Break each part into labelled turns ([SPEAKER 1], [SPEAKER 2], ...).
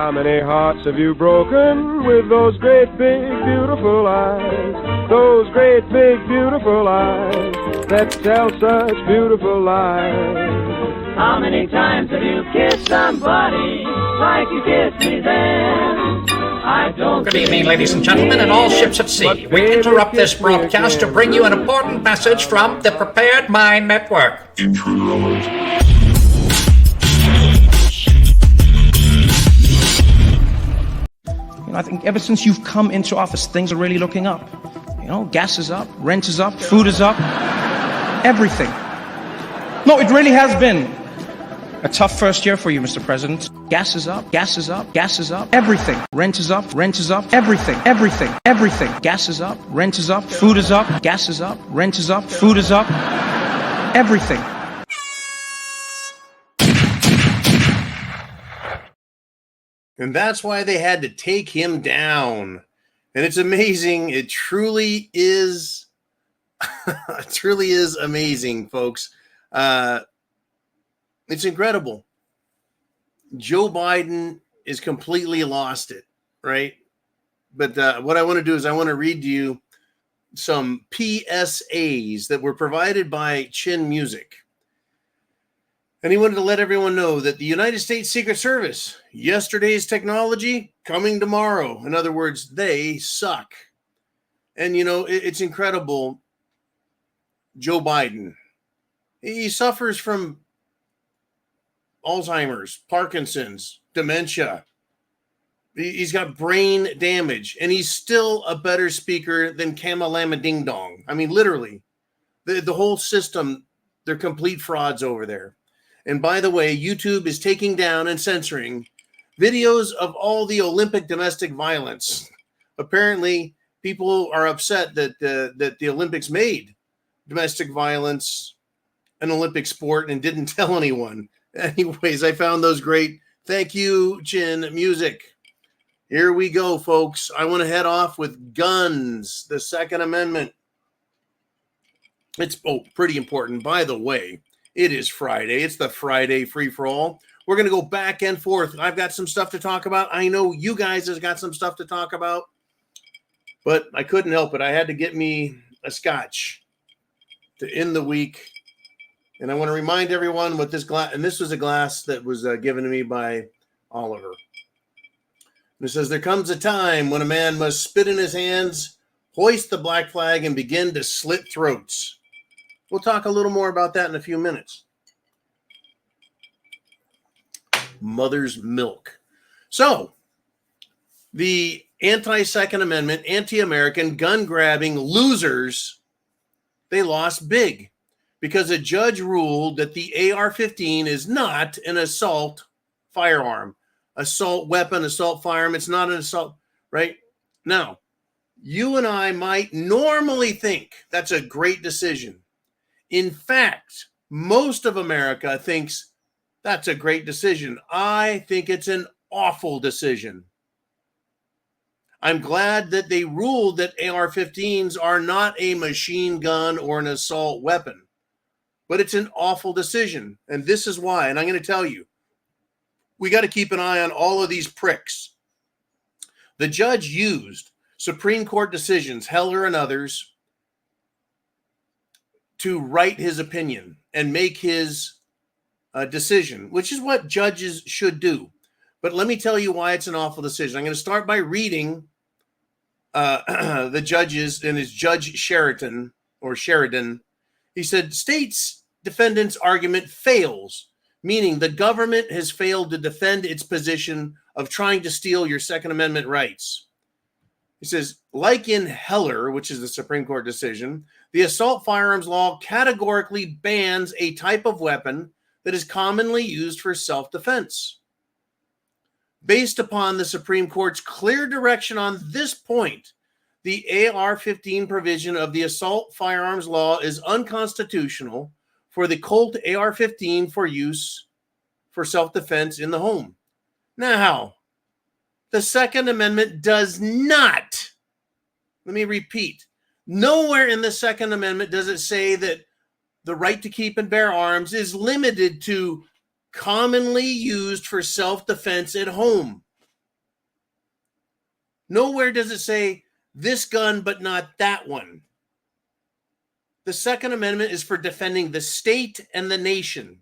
[SPEAKER 1] How many hearts have you broken with those great big beautiful eyes? Those great big beautiful eyes that tell such beautiful lies.
[SPEAKER 2] How many times have you kissed somebody like you kissed me then? I don't.
[SPEAKER 3] Good evening, ladies and gentlemen, and all ships at sea. We interrupt this broadcast to bring you an important message from the Prepared Mind Network.
[SPEAKER 4] I think ever since you've come into office, things are really looking up. You know, gas is up, rent is up, food is up, everything. No, it really has been a tough first year for you, Mr. President. Gas is up, gas is up, gas is up, everything. Rent is up, everything, everything, everything. Gas is up, rent is up, food is up, gas is up, rent is up, food is up, everything.
[SPEAKER 5] And that's why they had to take him down. And it's amazing. It truly is. It truly is amazing, folks. It's incredible. Joe Biden is completely lost it, right? But what I want to do is I want to read to you some PSAs that were provided by Chin Music. And he wanted to let everyone know that the United States Secret Service, yesterday's technology, coming tomorrow. In other words, they suck. And, you know, it's incredible. Joe Biden, he suffers from Alzheimer's, Parkinson's, dementia. He's got brain damage, and he's still a better speaker than Kamalama Ding Dong. I mean, literally, the whole system, they're complete frauds over there. And by the way, YouTube is taking down and censoring videos of all the Olympic domestic violence. Apparently, people are upset that the Olympics made domestic violence an Olympic sport and didn't tell anyone. Anyways, I found those great. Thank you, Chin Music. Here we go, folks. I want to head off with guns, the Second Amendment. It's pretty important, by the way. It is Friday. It's the Friday free-for-all. We're going to go back and forth. I've got some stuff to talk about. I know you guys have got some stuff to talk about, but I couldn't help it. I had to get me a scotch to end the week. And I want to remind everyone what this glass, and this was a glass that was given to me by Oliver. And it says, there comes a time when a man must spit in his hands, hoist the black flag, and begin to slit throats. We'll talk a little more about that in a few minutes. Mother's milk. So, the anti-Second Amendment, anti-American, gun-grabbing losers, they lost big because a judge ruled that the AR-15 is not an assault firearm. Assault weapon, assault firearm, it's not an assault, right? Now, you and I might normally think that's a great decision. In fact, most of America thinks that's a great decision. I think it's an awful decision. I'm glad that they ruled that AR-15s are not a machine gun or an assault weapon, but it's an awful decision. And this is why, and I'm going to tell you, we got to keep an eye on all of these pricks. The judge used Supreme Court decisions, Heller and others, to write his opinion and make his decision, which is what judges should do. But let me tell you why it's an awful decision. I'm going to start by reading the judges, and it's Judge Sheridan. He said, state's defendant's argument fails, meaning the government has failed to defend its position of trying to steal your Second Amendment rights. He says, like in Heller, which is the Supreme Court decision, the assault firearms law categorically bans a type of weapon that is commonly used for self-defense. Based upon the Supreme Court's clear direction on this point, the AR-15 provision of the assault firearms law is unconstitutional for the Colt AR-15 for use for self-defense in the home. Now, the Second Amendment does not, let me repeat, nowhere in the Second Amendment does it say that the right to keep and bear arms is limited to commonly used for self-defense at home. Nowhere does it say this gun, but not that one. The Second Amendment is for defending the state and the nation.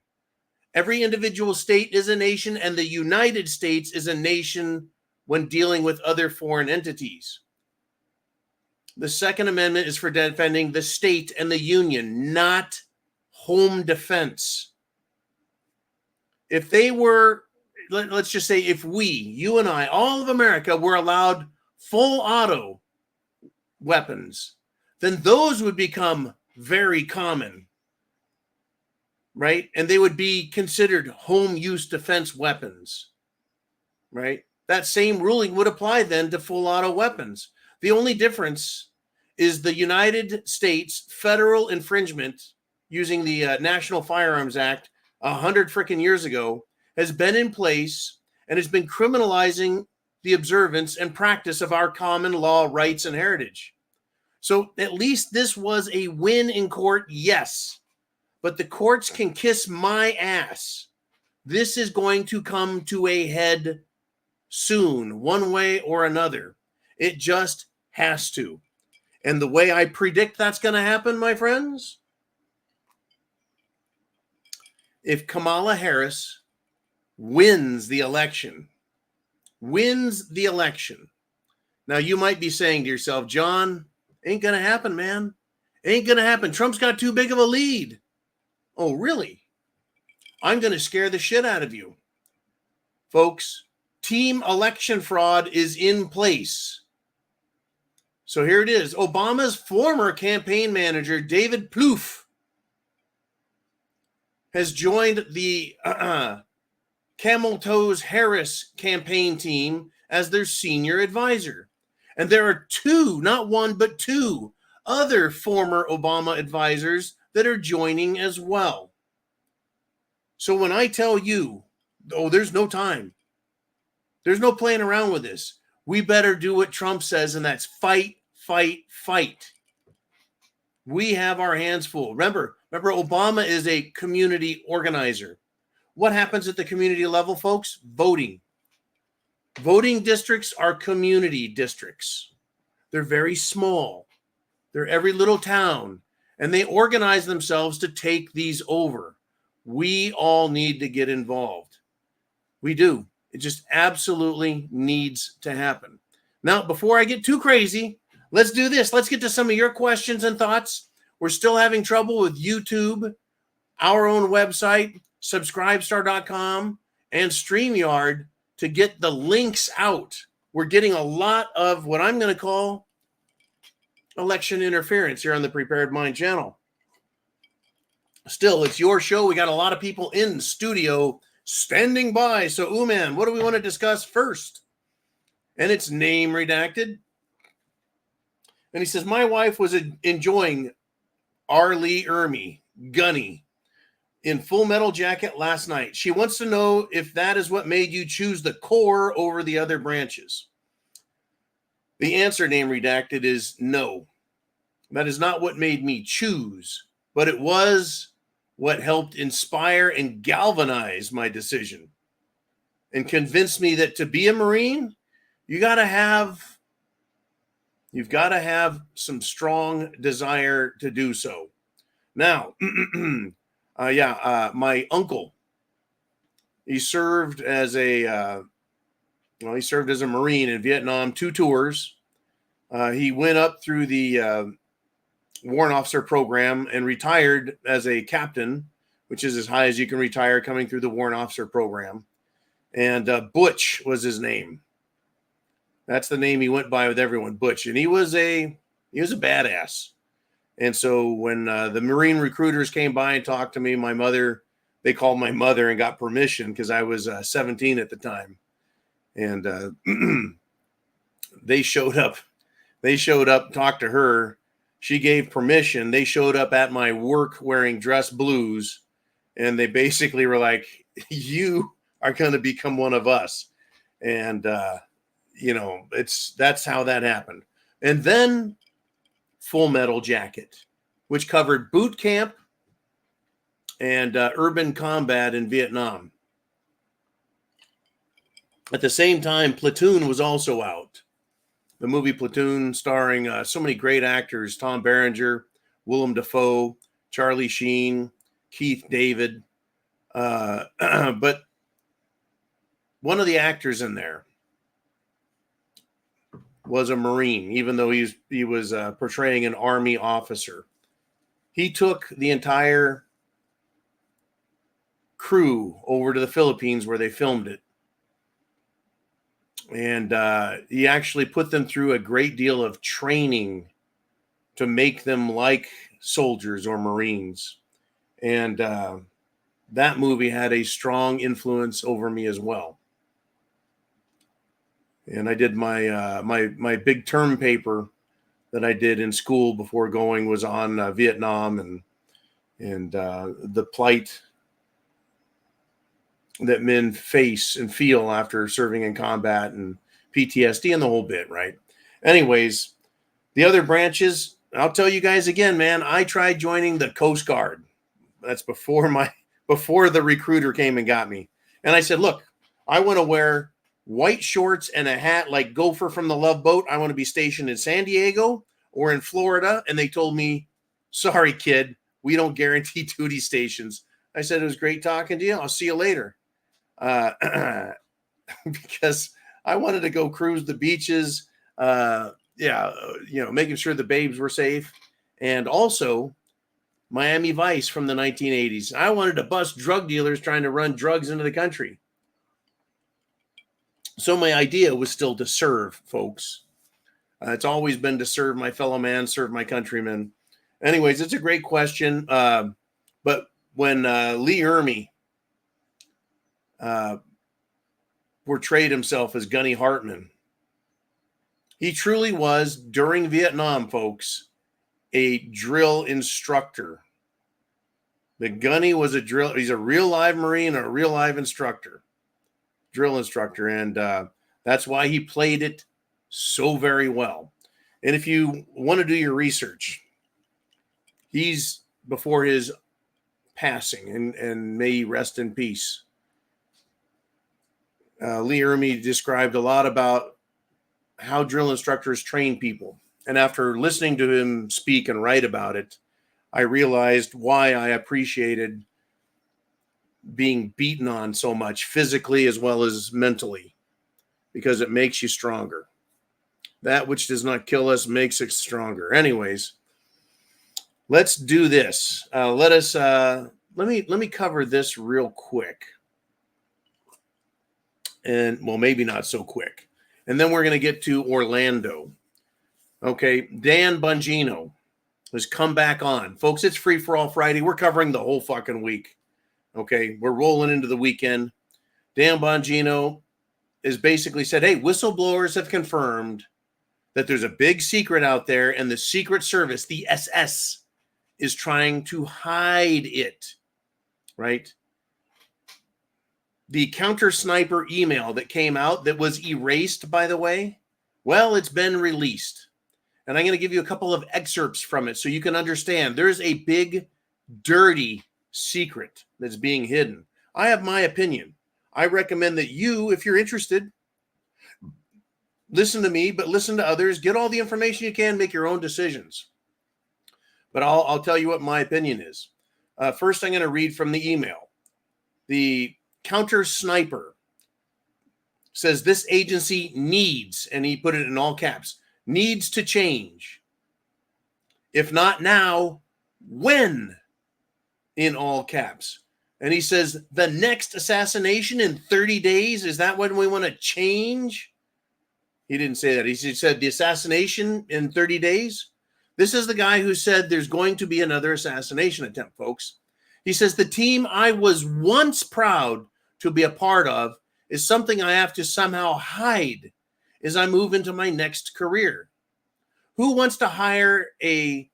[SPEAKER 5] Every individual state is a nation, and the United States is a nation when dealing with other foreign entities. The Second Amendment is for defending the state and the union, not home defense. If they were, let's just say if we, you and I, all of America were allowed full auto weapons, then those would become very common, right? And they would be considered home use defense weapons, right? That same ruling would apply then to full auto weapons. The only difference is the United States federal infringement using the National Firearms Act 100 freaking years ago has been in place and has been criminalizing the observance and practice of our common law rights and heritage. So at least this was a win in court, yes, but the courts can kiss my ass. This is going to come to a head soon, one way or another. It just has to. And the way I predict that's going to happen, my friends, if Kamala Harris wins the election. Now, you might be saying to yourself, John, ain't going to happen, man. Ain't going to happen. Trump's got too big of a lead. Oh, really? I'm going to scare the shit out of you. Folks, team election fraud is in place. So here it is. Obama's former campaign manager, David Plouffe, has joined the Camel Toes Harris campaign team as their senior advisor. And there are two, not one, but two other former Obama advisors that are joining as well. So when I tell you, oh, there's no time. There's no playing around with this. We better do what Trump says, and that's fight, fight, fight. We have our hands full. Remember, Obama is a community organizer. What happens at the community level, folks? Voting. Voting districts are community districts. They're very small. They're every little town, and they organize themselves to take these over. We all need to get involved. We do. It just absolutely needs to happen. Now, before I get too crazy, let's do this. Let's get to some of your questions and thoughts. We're still having trouble with YouTube, our own website, subscribestar.com, and StreamYard to get the links out. We're getting a lot of what I'm going to call election interference here on the Prepared Mind channel. Still, it's your show. We got a lot of people in studio standing by. So, Uman, what do we want to discuss first? And it's name redacted. And he says, my wife was enjoying R. Lee Ermey, Gunny, in Full Metal Jacket last night. She wants to know if that is what made you choose the core over the other branches. The answer, name redacted, is no. That is not what made me choose, but it was what helped inspire and galvanize my decision and convinced me that to be a Marine, you've got to have some strong desire to do so. Now, my uncle, he served as a Marine in Vietnam, 2 tours. He went up through the warrant officer program and retired as a captain, which is as high as you can retire coming through the warrant officer program. And Butch was his name. That's the name he went by with everyone, Butch. And he was a badass. And so when the Marine recruiters came by and talked to me, they called my mother and got permission because I was 17 at the time. And they showed up, talked to her. She gave permission. They showed up at my work wearing dress blues. And they basically were like, you are going to become one of us. And, that's how that happened. And then Full Metal Jacket, which covered boot camp and urban combat in Vietnam. At the same time, Platoon was also out. the movie Platoon, starring so many great actors: Tom Berenger, Willem Dafoe, Charlie Sheen, Keith David. But one of the actors in there was a Marine, even though he was portraying an Army officer. He took the entire crew over to the Philippines where they filmed it. And he actually put them through a great deal of training to make them like soldiers or Marines. And that movie had a strong influence over me as well. And I did my big term paper that I did in school before going was on Vietnam and the plight that men face and feel after serving in combat and PTSD and the whole bit, right? Anyways, the other branches, I'll tell you guys again, man, I tried joining the Coast Guard. That's before the recruiter came and got me. And I said, look, I want to wear white shorts and a hat like Gopher from the Love Boat. I want to be stationed in San Diego or in Florida. And they told me, sorry, kid, we don't guarantee duty stations. I said, it was great talking to you. I'll see you later. Because I wanted to go cruise the beaches, making sure the babes were safe. And also Miami Vice from the 1980s. I wanted to bust drug dealers trying to run drugs into the country. So my idea was still to serve, folks. It's always been to serve my fellow man, serve my countrymen. Anyways, it's a great question. But when Lee Ermey portrayed himself as Gunny Hartman, he truly was, during Vietnam, folks, a drill instructor. The Gunny was he's a real live Marine or a real live drill instructor. And that's why he played it so very well. And if you want to do your research, he's before his passing, and may he rest in peace. Lee Ermey described a lot about how drill instructors train people. And after listening to him speak and write about it, I realized why I appreciated being beaten on so much, physically as well as mentally, because it makes you stronger. That which does not kill us makes us stronger. Anyways, let's do this. Let me cover this real quick. And well, maybe not so quick. And then we're going to get to Orlando. Okay, Dan Bongino has come back on. Folks, it's Free for All Friday. We're covering the whole fucking week. Okay, we're rolling into the weekend. Dan Bongino has basically said, hey, whistleblowers have confirmed that there's a big secret out there, and the Secret Service, the SS, is trying to hide it, right? The counter sniper email that came out that was erased, by the way, well, it's been released. And I'm going to give you a couple of excerpts from it so you can understand there's a big, dirty secret that's being hidden. I have my opinion. I recommend that you, if you're interested, listen to me, but listen to others. Get all the information you can, make your own decisions. But I'll tell you what my opinion is. First, I'm going to read from the email. The counter sniper says this agency needs, and he put it in all caps, needs to change. If not now, when? In all caps. And he says the next assassination in 30 days, is that when we want to change? He didn't say that. He said the assassination in 30 days. This is the guy who said there's going to be another assassination attempt, folks. He says the team I was once proud to be a part of is something I have to somehow hide as I move into my next career. Who wants to hire a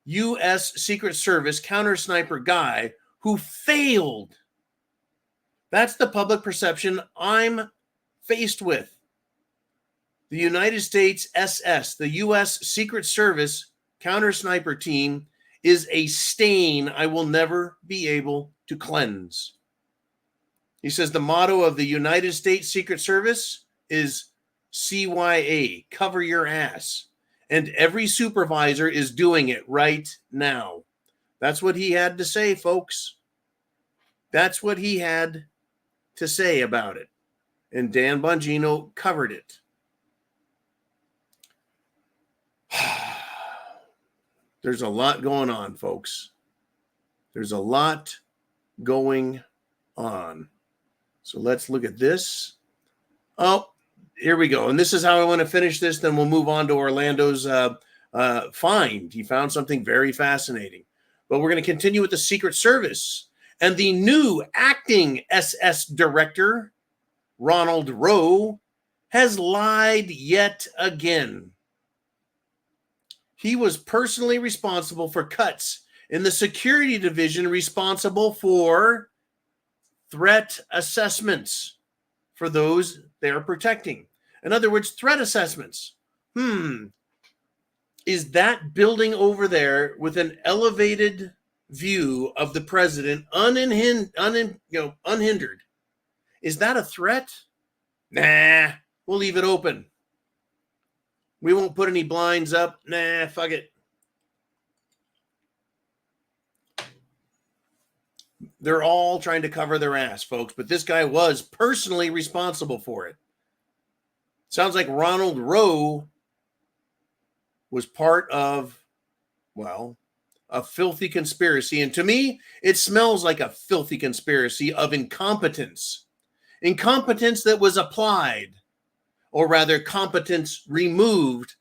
[SPEAKER 5] U.S. Secret Service counter sniper guy who failed? That's the public perception I'm faced with. The United States SS, the U.S. Secret Service counter sniper team, is a stain I will never be able to cleanse. He says the motto of the United States Secret Service is CYA, cover your ass. And every supervisor is doing it right now. That's what he had to say, folks. That's what he had to say about it. And Dan Bongino covered it. There's a lot going on, folks. There's a lot going on. So let's look at this. Oh, here we go. And this is how I want to finish this. Then we'll move on to Orlando's find. He found something very fascinating. But we're going to continue with the Secret Service. And the new acting SS director, Ronald Rowe, has lied yet again. He was personally responsible for cuts in the security division responsible for threat assessments for those they are protecting. In other words, threat assessments. Is that building over there with an elevated view of the president unhindered? Is that a threat? Nah, we'll leave it open. We won't put any blinds up. Nah, fuck it. They're all trying to cover their ass, folks, but this guy was personally responsible for it. Sounds like Ronald Rowe was part of, well, a filthy conspiracy. And to me, it smells like a filthy conspiracy of incompetence. Incompetence that was applied, or rather competence removed.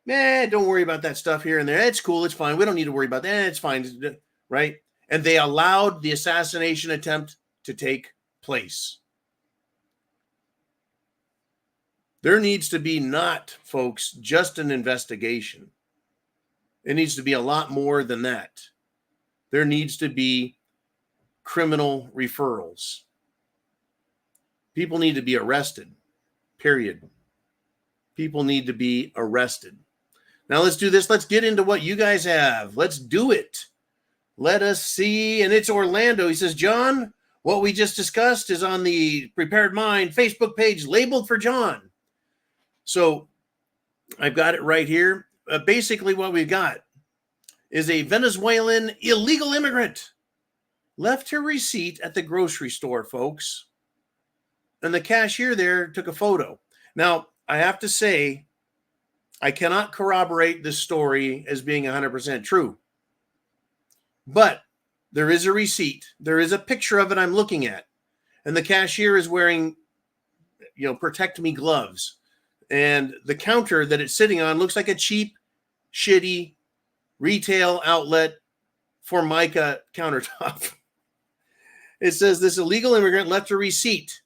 [SPEAKER 5] Don't worry about that stuff here and there. It's cool. It's fine. We don't need to worry about that. It's fine. Right? And they allowed the assassination attempt to take place. There needs to be not, folks, just an investigation. It needs to be a lot more than that. There needs to be criminal referrals. People need to be arrested, period. People need to be arrested. Now let's do this. Let's get into what you guys have. Let's do it. Let us see. And it's Orlando. He says, John, what we just discussed is on the Prepared Mind Facebook page labeled for John. So I've got it right here. Basically what we've got is a Venezuelan illegal immigrant left her receipt at the grocery store, folks. And the cashier there took a photo. Now, I have to say, I cannot corroborate this story as being 100% true. But there is a receipt. There is a picture of it I'm looking at. And the cashier is wearing, Protect Me gloves. And the counter that it's sitting on looks like a cheap, shitty retail outlet Formica countertop. It says this illegal immigrant left a receipt.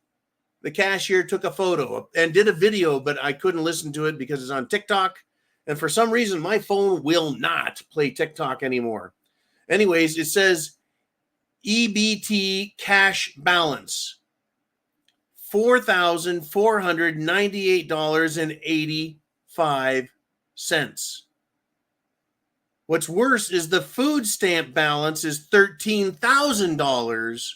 [SPEAKER 5] The cashier took a photo and did a video, but I couldn't listen to it because it's on TikTok. And for some reason, my phone will not play TikTok anymore. Anyways, it says EBT cash balance, $4,498.85. What's worse is the food stamp balance is $13,000.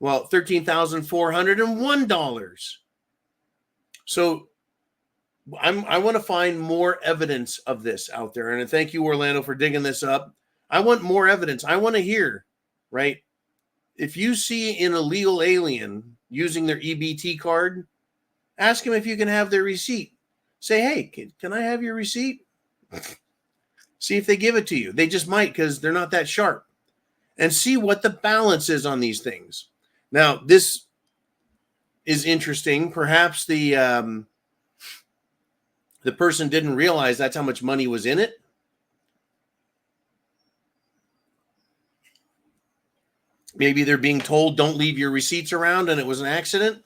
[SPEAKER 5] Well, $13,401. So I want to find more evidence of this out there. And thank you, Orlando, for digging this up. I want more evidence. I want to hear, right? If you see an illegal alien using their EBT card, ask them if you can have their receipt. Say, hey, can I have your receipt? See if they give it to you. They just might because they're not that sharp. And see what the balance is on these things. Now, this is interesting. Perhaps the person didn't realize that's how much money was in it. Maybe they're being told, don't leave your receipts around, and it was an accident.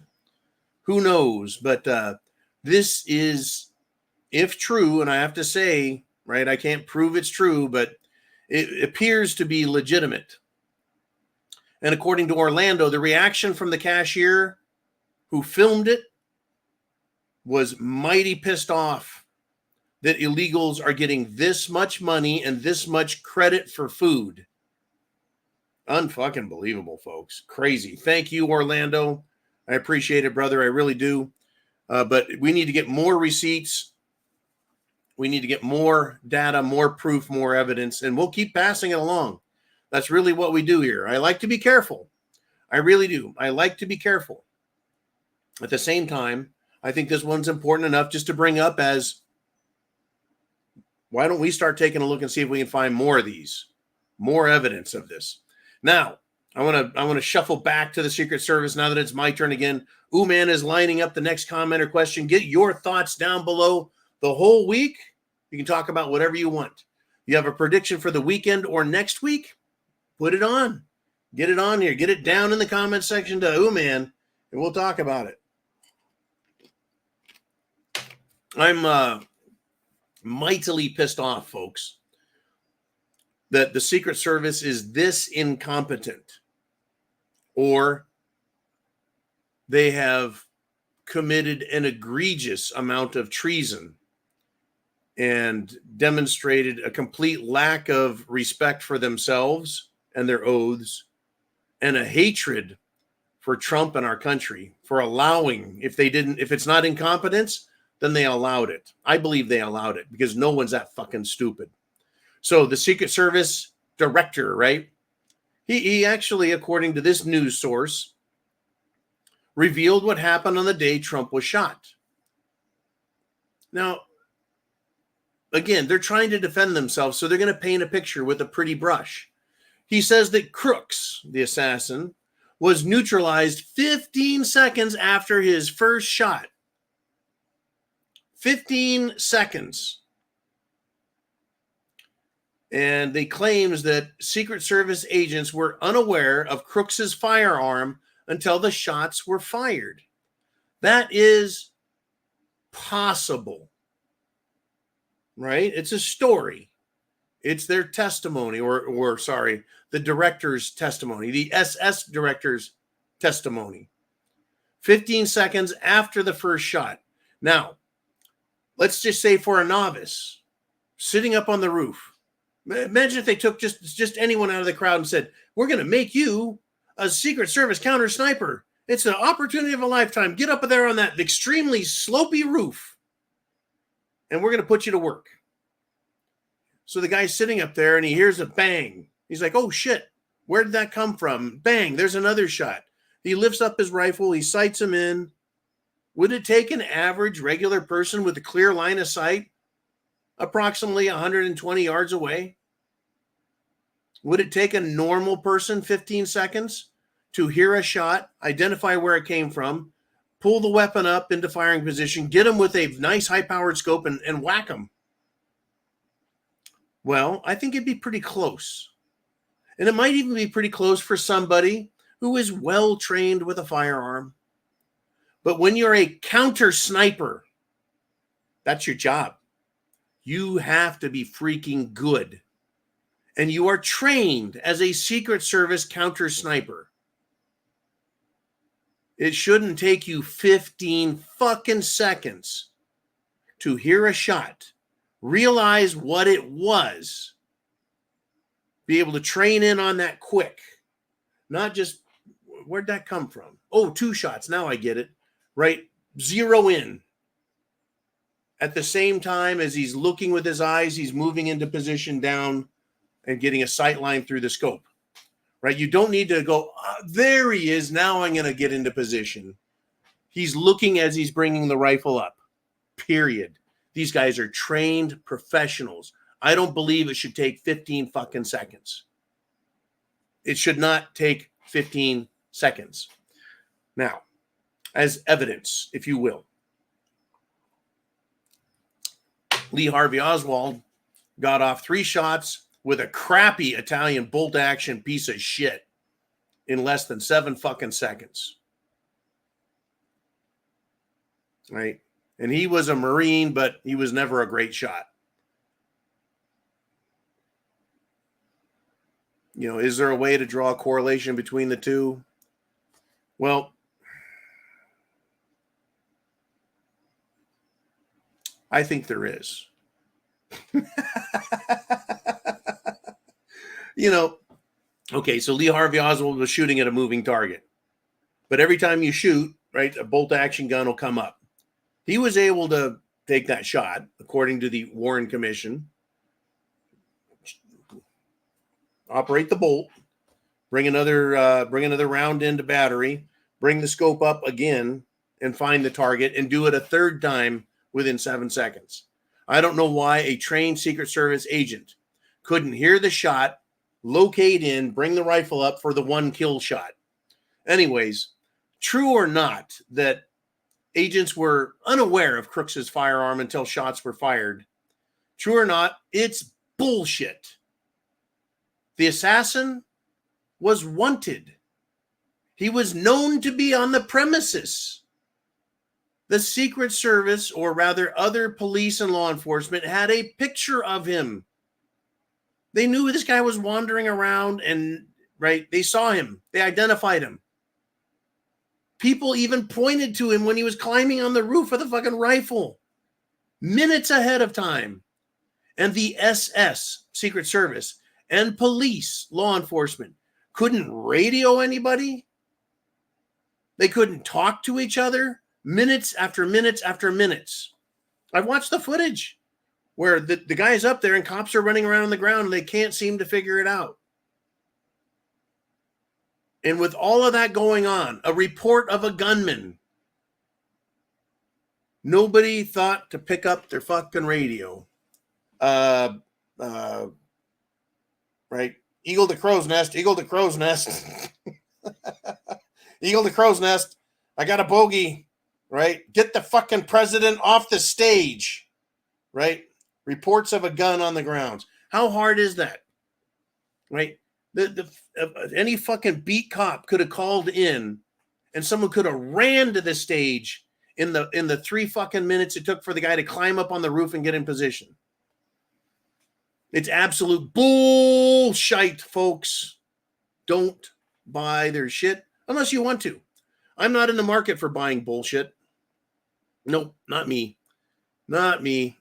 [SPEAKER 5] Who knows? But this is, if true, and I have to say, right, I can't prove it's true, but it appears to be legitimate. And according to Orlando, the reaction from the cashier who filmed it was mighty pissed off that illegals are getting this much money and this much credit for food. Unfucking believable, folks. Crazy. Thank you, Orlando. I appreciate it, brother. I really do. But we need to get more receipts. We need to get more data, more proof, more evidence, and we'll keep passing it along. That's really what we do here. I like to be careful. I really do. I like to be careful. At the same time, I think this one's important enough just to bring up as, why don't we start taking a look and see if we can find more of these, more evidence of this. Now, I want to shuffle back to the Secret Service now that it's my turn again. Man is lining up the next comment or question. Get your thoughts down below. The whole week, you can talk about whatever you want. You have a prediction for the weekend or next week? Put it on. Get it on here. Get it down in the comment section to Man, and we'll talk about it. I'm mightily pissed off, folks, that the Secret Service is this incompetent, or they have committed an egregious amount of treason and demonstrated a complete lack of respect for themselves and their oaths, and a hatred for Trump and our country for allowing, if it's not incompetence, then they allowed it. I believe they allowed it because no one's that fucking stupid. So the Secret Service director, right? He actually, according to this news source, revealed what happened on the day Trump was shot. Now, again, they're trying to defend themselves, so they're going to paint a picture with a pretty brush. He says that Crooks, the assassin, was neutralized 15 seconds after his first shot. 15 seconds. And they claims that Secret Service agents were unaware of Crooks's firearm until the shots were fired. That is possible, right? It's a story. It's their testimony, or sorry, the director's testimony, the SS director's testimony. 15 seconds after the first shot. Now, let's just say for a novice sitting up on the roof, imagine if they took just anyone out of the crowd and said, we're going to make you a Secret Service counter sniper. It's an opportunity of a lifetime. Get up there on that extremely slopey roof, and we're going to put you to work. So the guy's sitting up there, and he hears a bang. He's like, oh, shit, where did that come from? Bang, there's another shot. He lifts up his rifle. He sights him in. Would it take an average regular person with a clear line of sight approximately 120 yards away? Would it take a normal person 15 seconds to hear a shot, identify where it came from, pull the weapon up into firing position, get him with a nice high-powered scope, and whack him? Well, I think it'd be pretty close. And it might even be pretty close for somebody who is well-trained with a firearm. But when you're a counter sniper, that's your job. You have to be freaking good. And you are trained as a Secret Service counter sniper. It shouldn't take you 15 fucking seconds to hear a shot, realize what it was, be able to train in on that quick. Not just, where'd that come from? Oh, 2 shots. Now I get it. Right? Zero in. At the same time as he's looking with his eyes, he's moving into position down and getting a sight line through the scope. Right? You don't need to go, there he is. Now I'm going to get into position. He's looking as he's bringing the rifle up. Period. These guys are trained professionals. I don't believe it should take 15 fucking seconds. It should not take 15 seconds. Now, as evidence, if you will, Lee Harvey Oswald got off 3 shots with a crappy Italian bolt-action piece of shit in less than 7 fucking seconds. Right? And he was a Marine, but he was never a great shot. You know, is there a way to draw a correlation between the two? Well, I think there is. You know, okay, so Lee Harvey Oswald was shooting at a moving target. But every time you shoot, right, a bolt action gun will come up. He was able to take that shot, according to the Warren Commission, operate the bolt, bring another round into battery, bring the scope up again, and find the target, and do it a third time within 7 seconds. I don't know why a trained Secret Service agent couldn't hear the shot, locate in, bring the rifle up for the one kill shot. Anyways, true or not that agents were unaware of Crooks's firearm until shots were fired, true or not, it's bullshit. The assassin was wanted. He was known to be on the premises. The Secret Service, or rather other police and law enforcement, had a picture of him. They knew this guy was wandering around, and right, they saw him. They identified him. People even pointed to him when he was climbing on the roof of the fucking rifle, minutes ahead of time. And the SS, Secret Service, and police, law enforcement, couldn't radio anybody. They couldn't talk to each other. Minutes after minutes after minutes. I've watched the footage where the guy's up there and cops are running around on the ground and they can't seem to figure it out. And with all of that going on, a report of a gunman, nobody thought to pick up their fucking radio. Right? Eagle to crow's nest, eagle to crow's nest. Eagle to crow's nest. I got a bogey. Right? Get the fucking president off the stage. Right? Reports of a gun on the grounds. How hard is that? Right? Any fucking beat cop could have called in and someone could have ran to the stage in the 3 fucking minutes it took for the guy to climb up on the roof and get in position. It's absolute bullshit, folks. Don't buy their shit unless you want to. I'm not in the market for buying bullshit. Nope, not me. Not me.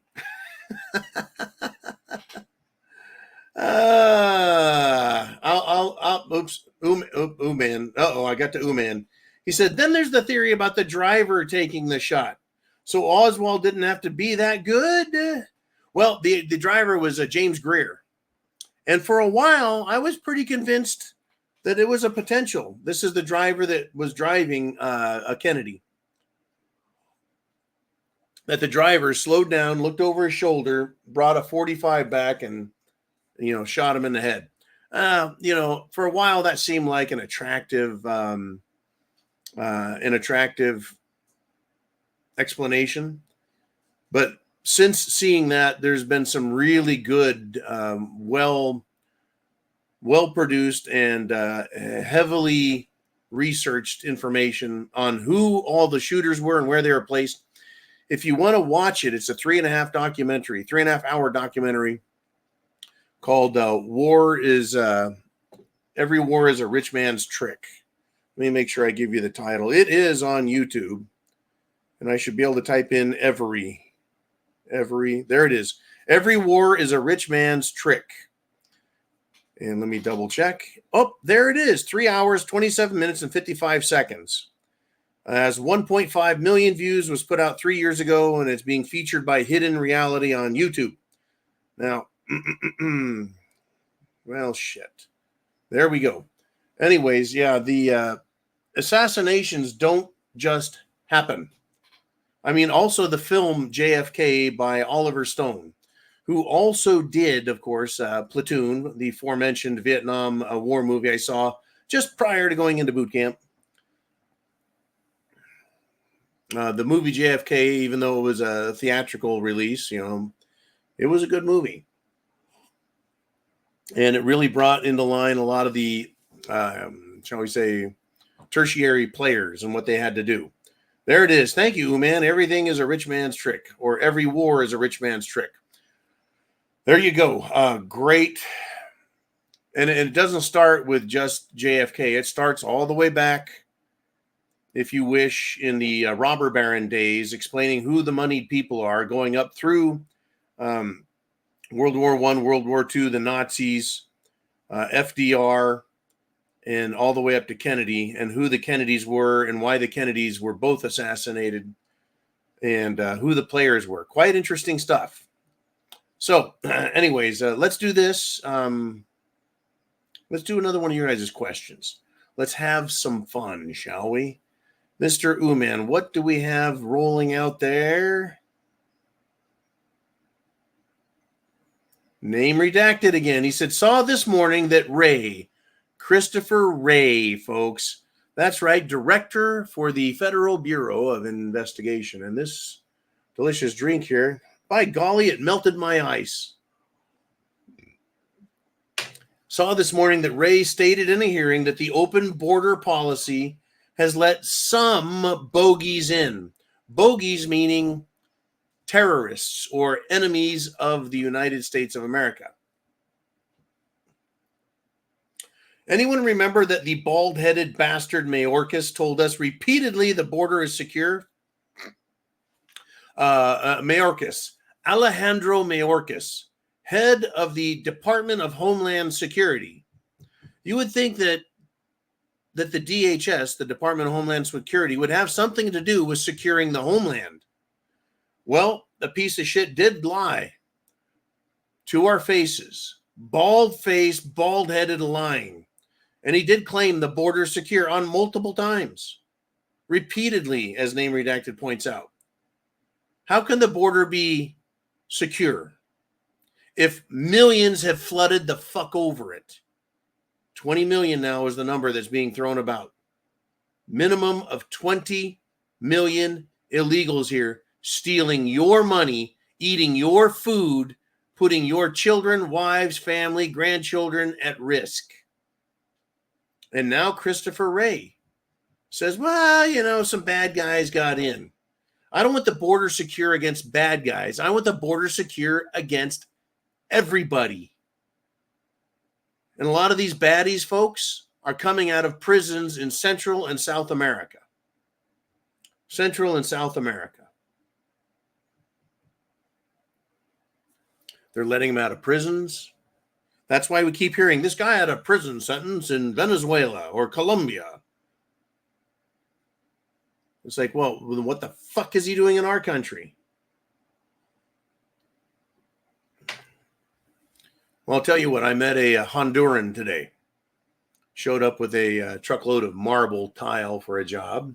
[SPEAKER 5] Oops. Uman. I got to Uman. He said, then there's the theory about the driver taking the shot. So Oswald didn't have to be that good. Well, the driver was James Greer. And for a while, I was pretty convinced that it was a potential. This is the driver that was driving a Kennedy. That the driver slowed down, looked over his shoulder, brought a 45 back and, shot him in the head. For a while that seemed like an attractive explanation. But since seeing that, there's been some really good, well-produced and heavily researched information on who all the shooters were and where they were placed. If you want to watch it, it's a 3.5 hour documentary called Every War is a Rich Man's Trick. Let me make sure I give you the title. It is on YouTube, and I should be able to type in every. There it is. Every War is a Rich Man's Trick. And let me double check. Oh, there it is. 3 hours, 27 minutes, and 55 seconds. Has 1.5 million views, was put out 3 years ago, and it's being featured by Hidden Reality on YouTube. Now, well, shit. There we go. Anyways, yeah, the assassinations don't just happen. I mean, also the film JFK by Oliver Stone, who also did, of course, Platoon, the aforementioned Vietnam War movie I saw just prior to going into boot camp. The movie JFK, even though it was a theatrical release, it was a good movie. And it really brought into line a lot of the, shall we say, tertiary players and what they had to do. There it is. Thank you, man. Everything is a rich man's trick, or every war is a rich man's trick. There you go. Great. And it doesn't start with just JFK. It starts all the way back, if you wish, in the robber baron days, explaining who the moneyed people are, going up through World War I, World War II, the Nazis, FDR, and all the way up to Kennedy, and who the Kennedys were and why the Kennedys were both assassinated. and who the players were. Quite interesting stuff. So, anyways, let's do this. Let's do another one of your guys' questions. Let's have some fun, shall we? Mr. Uman, what do we have rolling out there? Name redacted again. He said, saw this morning that Wray, Christopher Wray, folks. That's right, director for the Federal Bureau of Investigation. And this delicious drink here, by golly, it melted my ice. Saw this morning that Wray stated in a hearing that the open border policy has let some bogeys in. Bogeys meaning terrorists or enemies of the United States of America. Anyone remember that the bald-headed bastard Mayorkas told us repeatedly the border is secure? Mayorkas, Alejandro Mayorkas, head of the Department of Homeland Security. You would think that the DHS, the Department of Homeland Security, would have something to do with securing the homeland. Well, the piece of shit did lie to our faces. Bald-faced, bald-headed lying. And he did claim the border is secure on multiple times. Repeatedly, as Name Redacted points out. How can the border be secure if millions have flooded the fuck over it? 20 million now is the number that's being thrown about. Minimum of 20 million illegals here, stealing your money, eating your food, putting your children, wives, family, grandchildren at risk. And now Christopher Wray says, well, some bad guys got in. I don't want the border secure against bad guys. I want the border secure against everybody. And a lot of these baddies, folks, are coming out of prisons in Central and South America. Central and South America. They're letting them out of prisons. That's why we keep hearing this guy had a prison sentence in Venezuela or Colombia. It's like, well, what the fuck is he doing in our country? Well, I'll tell you what, I met a Honduran today. Showed up with a truckload of marble tile for a job.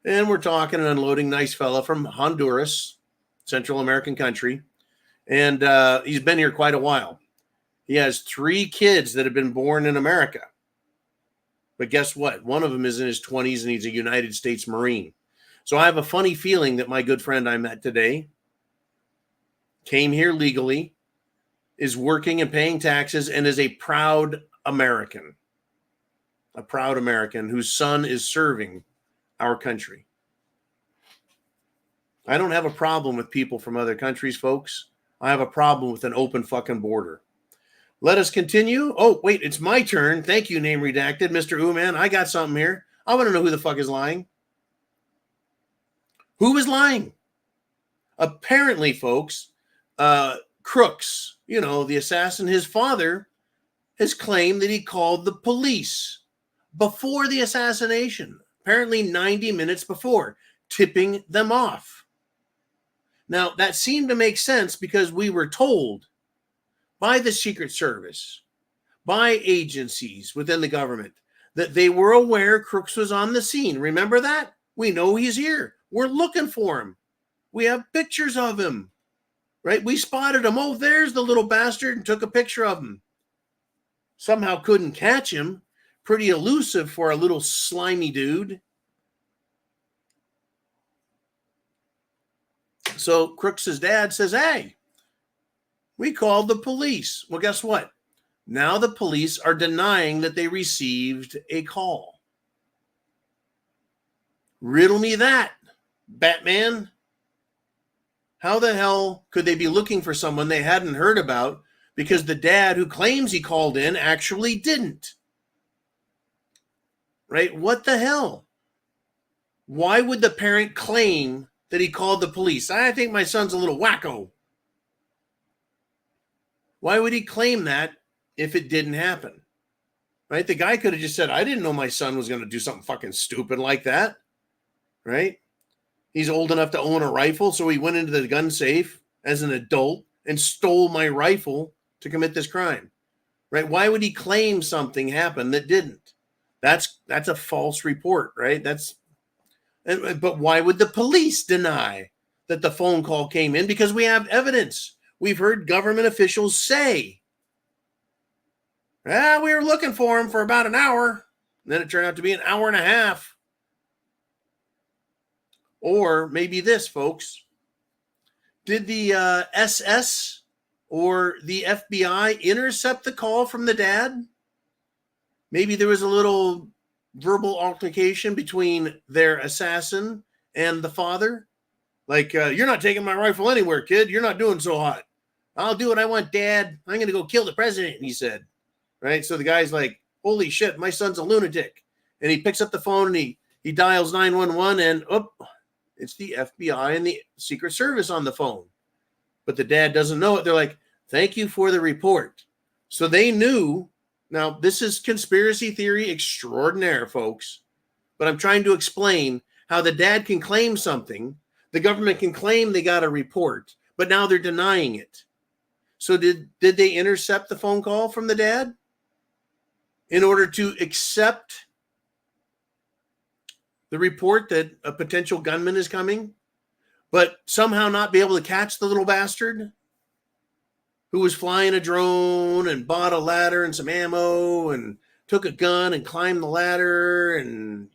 [SPEAKER 5] And we're talking and unloading. Nice fella from Honduras, Central American country. And he's been here quite a while. He has 3 kids that have been born in America. But guess what? One of them is in his 20s and he's a United States Marine. So I have a funny feeling that my good friend I met today came here legally, is working and paying taxes, and is a proud American. A proud American whose son is serving our country. I don't have a problem with people from other countries, folks. I have a problem with an open fucking border. Let us continue. Oh, wait, it's my turn. Thank you, Name Redacted. Mr. Uman, I got something here. I want to know who the fuck is lying. Who is lying? Apparently, folks, Crooks, the assassin, his father, has claimed that he called the police before the assassination, apparently 90 minutes before, tipping them off. Now, that seemed to make sense because we were told by the Secret Service, by agencies within the government, that they were aware Crooks was on the scene. Remember that? We know he's here. We're looking for him. We have pictures of him, right? We spotted him. Oh, there's the little bastard, and took a picture of him. Somehow couldn't catch him. Pretty elusive for a little slimy dude. So Crooks' dad says, hey, we called the police. Well, guess what? Now the police are denying that they received a call. Riddle me that, Batman. How the hell could they be looking for someone they hadn't heard about because the dad who claims he called in actually didn't? Right? What the hell? Why would the parent claim that he called the police? I think my son's a little wacko. Why would he claim that if it didn't happen? Right? The guy could have just said, I didn't know my son was going to do something fucking stupid like that. Right? he's old enough to own a rifle, so he went into the gun safe as an adult and stole my rifle to commit this crime, right? Why would he claim something happened that didn't? That's a false report, right? But why would the police deny that the phone call came in? Because we have evidence. We've heard government officials say, we were looking for him for about an hour. And then it turned out to be an hour and a half. Or maybe this, folks. Did the SS or the FBI intercept the call from the dad? Maybe there was a little verbal altercation between their assassin and the father. Like, you're not taking my rifle anywhere, kid. You're not doing so hot. I'll do what I want, Dad. I'm going to go kill the president, he said. Right? So the guy's like, holy shit, my son's a lunatic. And he picks up the phone and he dials 911 and it's the FBI and the Secret Service on the phone. But the dad doesn't know it. They're like, thank you for the report. So they knew. Now, this is conspiracy theory extraordinaire, folks. But I'm trying to explain how the dad can claim something. The government can claim they got a report, but now they're denying it. So did they intercept the phone call from the dad in order to accept the report that a potential gunman is coming, but somehow not be able to catch the little bastard who was flying a drone and bought a ladder and some ammo and took a gun and climbed the ladder and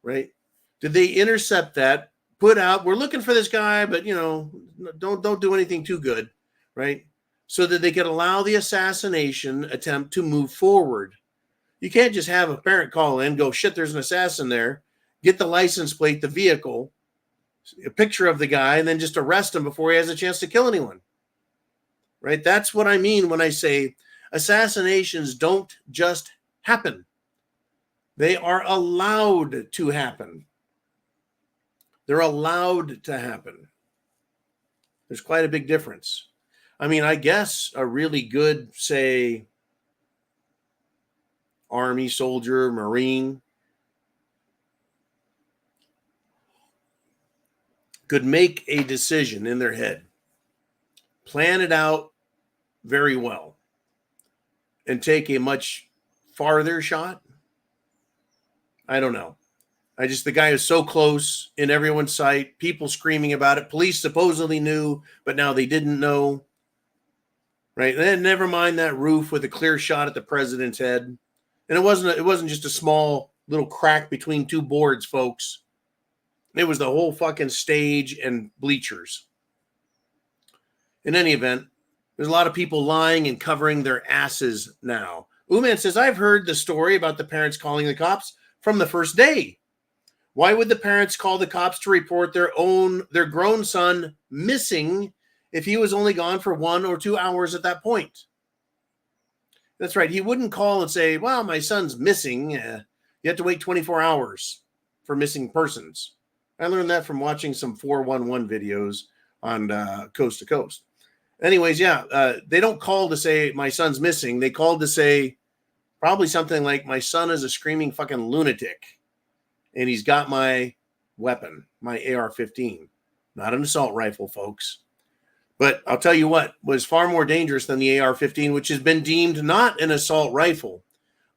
[SPEAKER 5] right? Did they intercept that? Put out, we're looking for this guy, but don't do anything too good, right? So that they could allow the assassination attempt to move forward. You can't just have a parent call in, go, shit, there's an assassin there, get the license plate, the vehicle, a picture of the guy, and then just arrest him before he has a chance to kill anyone. Right? That's what I mean when I say assassinations don't just happen. They are allowed to happen. They're allowed to happen. There's quite a big difference. I mean, I guess a really good, say, Army soldier, Marine, could make a decision in their head, plan it out very well, and take a much farther shot. I don't know. The guy is so close in everyone's sight, people screaming about it. Police supposedly knew, but now they didn't know. Right? And then never mind that roof with a clear shot at the president's head. And it wasn't just a small little crack between two boards, folks. It was the whole fucking stage and bleachers. In any event, there's a lot of people lying and covering their asses now. Uman says, I've heard the story about the parents calling the cops from the first day. Why would the parents call the cops to report their grown son missing if he was only gone for 1 or 2 hours at that point? That's right. He wouldn't call and say, well, my son's missing. You have to wait 24 hours for missing persons. I learned that from watching some 411 videos on Coast to Coast. Anyways, they don't call to say my son's missing. They called to say probably something like my son is a screaming fucking lunatic and he's got my weapon, my AR-15. Not an assault rifle, folks. But I'll tell you what was far more dangerous than the AR-15, which has been deemed not an assault rifle,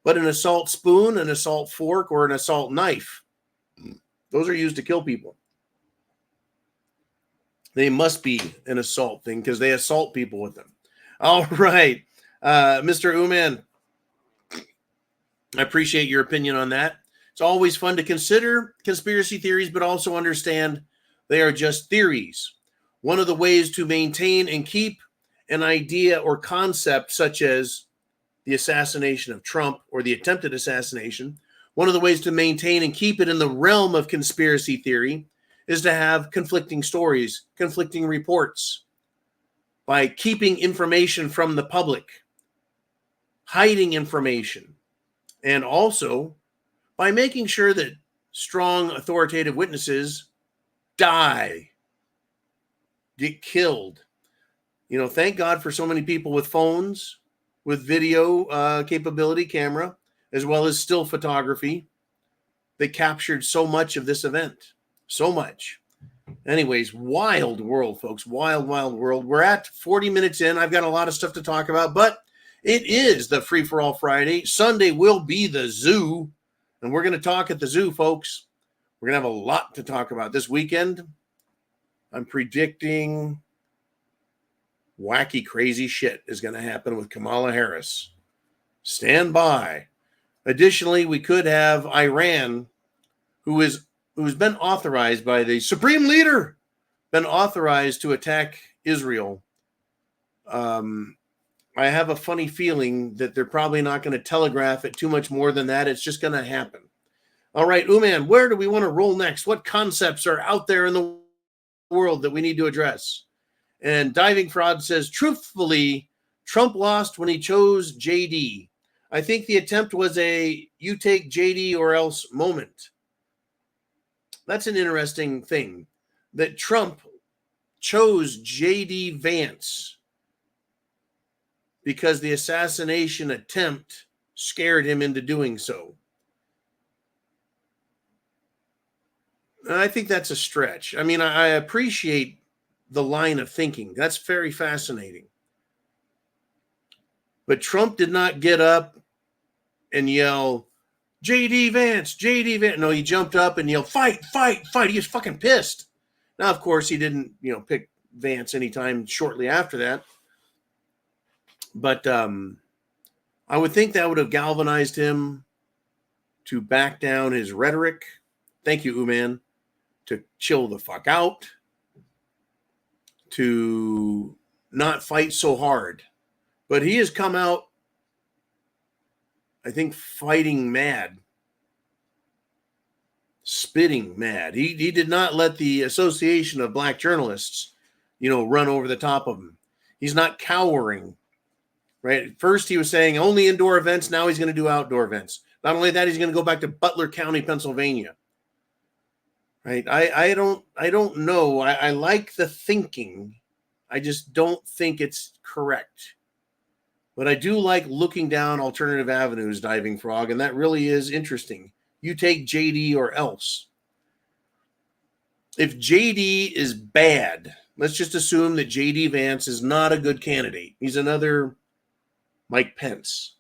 [SPEAKER 5] but an assault spoon, an assault fork, or an assault knife. Those are used to kill people. They must be an assault thing because they assault people with them. All right. Mr. Uman, I appreciate your opinion on that. It's always fun to consider conspiracy theories, but also understand they are just theories. One of the ways to maintain and keep an idea or concept such as the assassination of Trump or the attempted assassination, one of the ways to maintain and keep it in the realm of conspiracy theory is to have conflicting stories, conflicting reports, by keeping information from the public, hiding information, and also by making sure that strong authoritative witnesses die, get killed. Thank God for so many people with phones, with video capability, camera, as well as still photography that captured so much of this event. So much. Anyways, wild world, folks. Wild, wild world. We're at 40 minutes in. I've got a lot of stuff to talk about, but it is the Free for All Friday. Sunday will be the zoo, and we're going to talk at the zoo, folks. We're going to have a lot to talk about this weekend. I'm predicting wacky, crazy shit is going to happen with Kamala Harris. Stand by. Additionally, we could have Iran, who's been authorized by the supreme leader, been authorized to attack Israel. I have a funny feeling that they're probably not going to telegraph it too much more than that. It's just going to happen. All right, Uman, where do we want to roll next? What concepts are out there in the world that we need to address? And Diving Fraud says, truthfully, Trump lost when he chose JD. I think the attempt was a you take JD or else moment. That's an interesting thing, that Trump chose JD Vance because the assassination attempt scared him into doing so. And I think that's a stretch. I mean, I appreciate the line of thinking. That's very fascinating. But Trump did not get up and yell, JD Vance, JD Vance. No, he jumped up and yelled, fight, fight, fight. He was fucking pissed. Now, of course, he didn't, pick Vance anytime shortly after that. But I would think that would have galvanized him to back down his rhetoric. Thank you, Uman. To chill the fuck out. To not fight so hard. But he has come out, I think, fighting mad. Spitting mad. He did not let the Association of Black Journalists, run over the top of him. He's not cowering. Right? First, he was saying only indoor events. Now he's going to do outdoor events. Not only that, he's going to go back to Butler County, Pennsylvania. Right? I don't know. I like the thinking. I just don't think it's correct. But I do like looking down alternative avenues, Diving Frog, and that really is interesting. You take JD or else. If JD is bad, let's just assume that JD Vance is not a good candidate. He's another Mike Pence.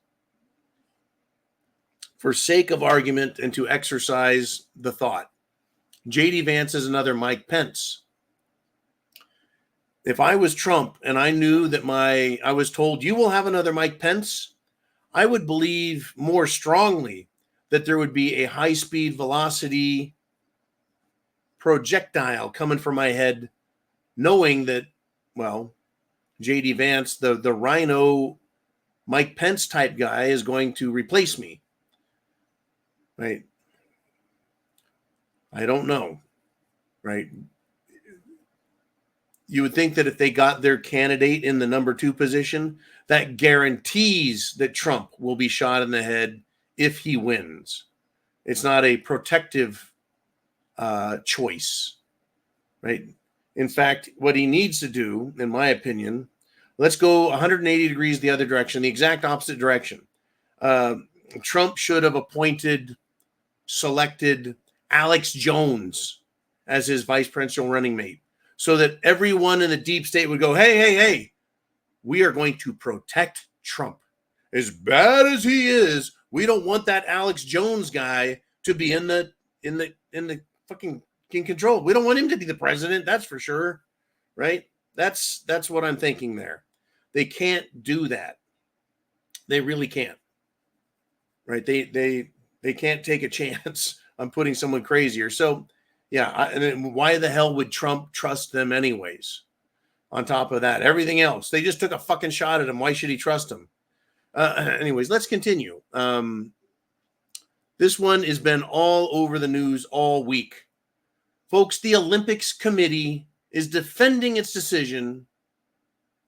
[SPEAKER 5] For sake of argument and to exercise the thought, JD Vance is another Mike Pence. If I was Trump and I knew that I was told you will have another Mike Pence, I would believe more strongly that there would be a high-speed velocity projectile coming from my head, knowing that, JD Vance, the rhino Mike Pence type guy, is going to replace me. Right? I don't know. Right? You would think that if they got their candidate in the number 2 position, that guarantees that Trump will be shot in the head if he wins. It's not a protective choice, right? In fact, what he needs to do, in my opinion, let's go 180 degrees the other direction, the exact opposite direction. Trump should have selected Alex Jones as his vice presidential running mate, so that everyone in the deep state would go, hey, we are going to protect Trump. As bad as he is, we don't want that Alex Jones guy to be in the fucking control. We don't want him to be the president, that's for sure. Right? That's what I'm thinking there. They can't do that. They really can't. Right? They can't take a chance on putting someone crazier. So yeah, and then why the hell would Trump trust them anyways? On top of that, everything else, they just took a fucking shot at him. Why should he trust him? Anyways, let's continue. This one has been all over the news all week. Folks, the Olympics Committee is defending its decision.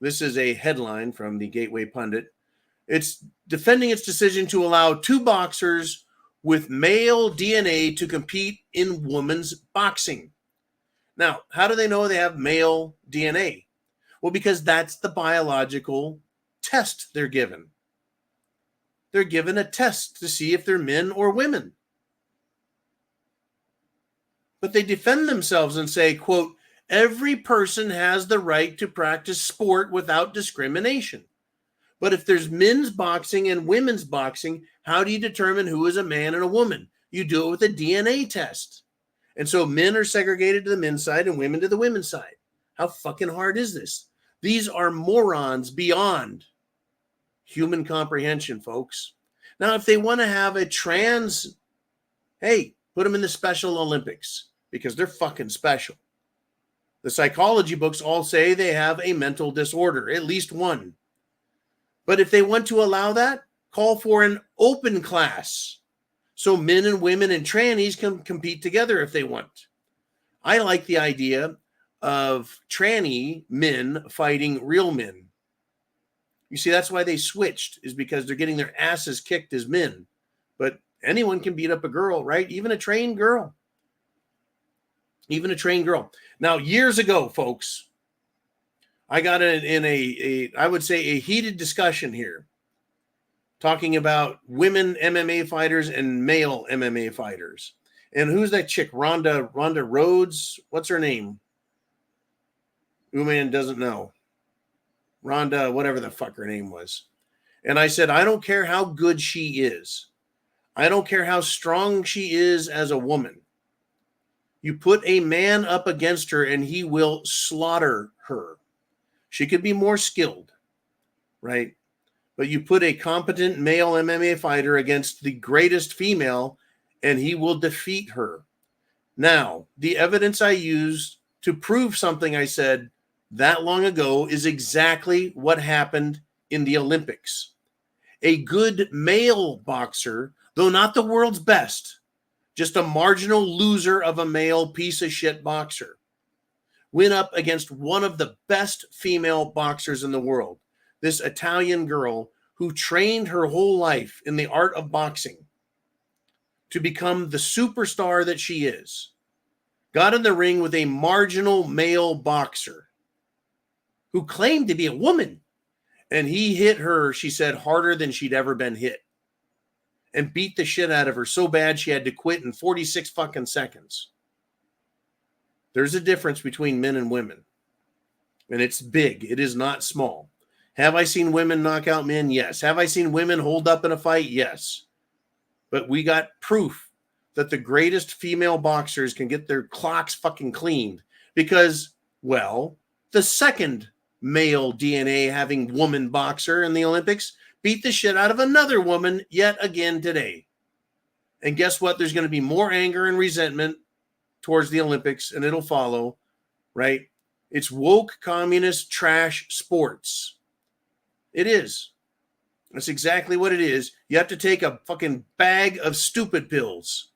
[SPEAKER 5] This is a headline from the Gateway Pundit. It's defending its decision to allow 2 boxers with male DNA to compete in women's boxing. Now, how do they know they have male DNA? Well, because that's the biological test they're given. They're given a test to see if they're men or women. But they defend themselves and say, quote, every person has the right to practice sport without discrimination. But if there's men's boxing and women's boxing, how do you determine who is a man and a woman? You do it with a DNA test. And so men are segregated to the men's side and women to the women's side. How fucking hard is this? These are morons beyond human comprehension, folks. Now, if they want to have a trans, hey, put them in the Special Olympics because they're fucking special. The psychology books all say they have a mental disorder, at least one. But if they want to allow that, call for an open class so men and women and trannies can compete together if they want. I like the idea of tranny men fighting real men. You see, that's why they switched, is because they're getting their asses kicked as men. But anyone can beat up a girl, right? Even a trained girl. Even a trained girl. Now, years ago, folks, I got in I would say, a heated discussion here, talking about women MMA fighters and male MMA fighters. And who's that chick? Ronda Rhodes? What's her name? Uman doesn't know. Ronda, whatever the fuck her name was. And I said, I don't care how good she is. I don't care how strong she is as a woman. You put a man up against her and he will slaughter her. She could be more skilled, right? But you put a competent male MMA fighter against the greatest female and he will defeat her. Now, the evidence I used to prove something I said that long ago is exactly what happened in the Olympics. A good male boxer, though not the world's best, just a marginal loser of a male piece of shit boxer, went up against one of the best female boxers in the world, this Italian girl who trained her whole life in the art of boxing to become the superstar that she is, got in the ring with a marginal male boxer who claimed to be a woman. And he hit her, she said, harder than she'd ever been hit. And beat the shit out of her so bad she had to quit in 46 fucking seconds. There's a difference between men and women. And it's big. It is not small. Have I seen women knock out men? Yes. Have I seen women hold up in a fight? Yes. But we got proof that the greatest female boxers can get their clocks fucking cleaned because, well, the second male DNA having woman boxer in the Olympics beat the shit out of another woman yet again today. And guess what? There's going to be more anger and resentment towards the Olympics, and it'll follow, right? It's woke, communist, trash sports. It is. That's exactly what it is. You have to take a fucking bag of stupid pills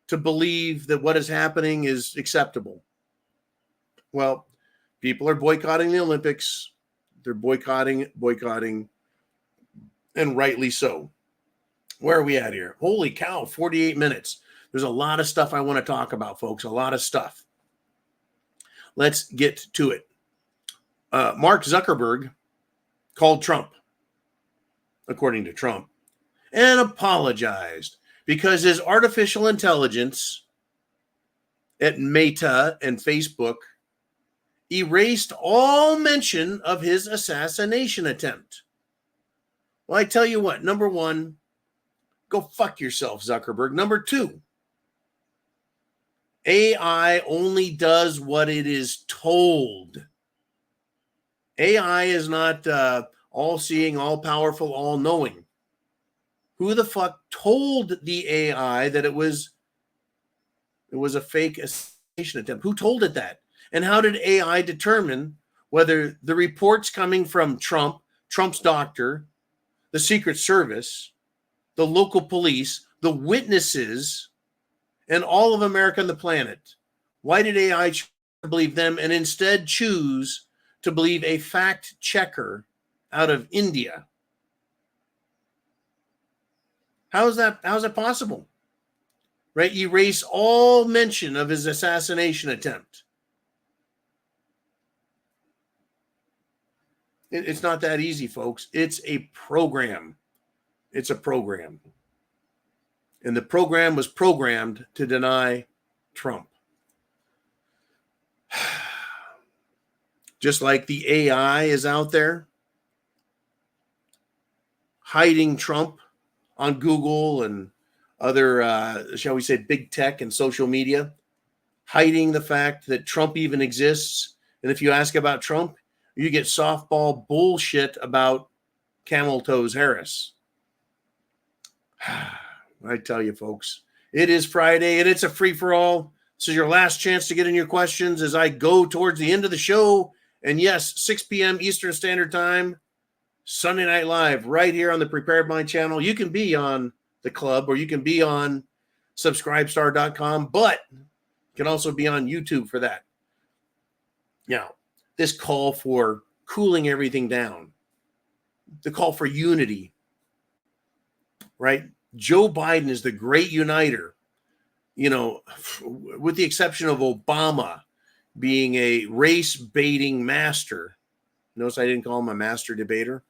[SPEAKER 5] to believe that what is happening is acceptable. Well, people are boycotting the Olympics. They're boycotting, and rightly so. Where are we at here? Holy cow, 48 minutes. There's a lot of stuff I want to talk about, folks. A lot of stuff. Let's get to it. Mark Zuckerberg called Trump, according to Trump, and apologized because his artificial intelligence at Meta and Facebook erased all mention of his assassination attempt. Well, I tell you what, number one, go fuck yourself, Zuckerberg. Number two, AI only does what it is told. AI is not all-seeing, all-powerful, all-knowing. Who the fuck told the AI that it was a fake assassination attempt? Who told it that? And how did AI determine whether the reports coming from Trump, Trump's doctor, the Secret Service, the local police, the witnesses, and all of America and the planet, why did AI choose to believe them and instead choose to believe a fact checker out of India? How is that possible? Right? Erase all mention of his assassination attempt. It's not that easy, folks. It's a program. It's a program. And the program was programmed to deny Trump. Just like the AI is out there hiding Trump on Google and other, shall we say, big tech and social media, hiding the fact that Trump even exists. And if you ask about Trump, you get softball bullshit about Camel Toes Harris. I tell you, folks, it is Friday and it's a free-for-all. This is your last chance to get in your questions as I go towards the end of the show. And yes, 6 p.m. Eastern Standard Time, Sunday Night Live, right here on the Prepared Mind channel. You can be on the club or you can be on subscribestar.com, but you can also be on YouTube for that. Now, this call for cooling everything down, the call for unity, right? Joe Biden is the great uniter, you know, with the exception of Obama being a race-baiting master. Notice I didn't call him a master debater.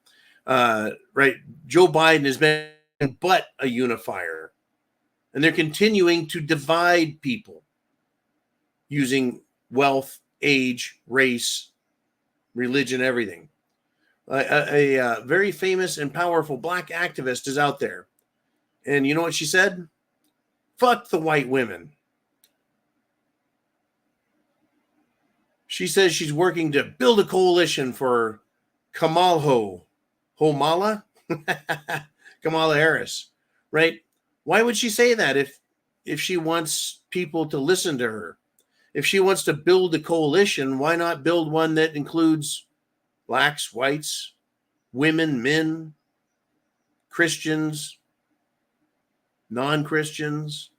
[SPEAKER 5] Right? Joe Biden has been but a unifier. And they're continuing to divide people using wealth, age, race, religion, everything. A very famous and powerful black activist is out there. And you know what she said? Fuck the white women. She says she's working to build a coalition for Kamala Harris, right? Why would she say that if she wants people to listen to her? If she wants to build a coalition, why not build one that includes blacks, whites, women, men, Christians, non-Christians?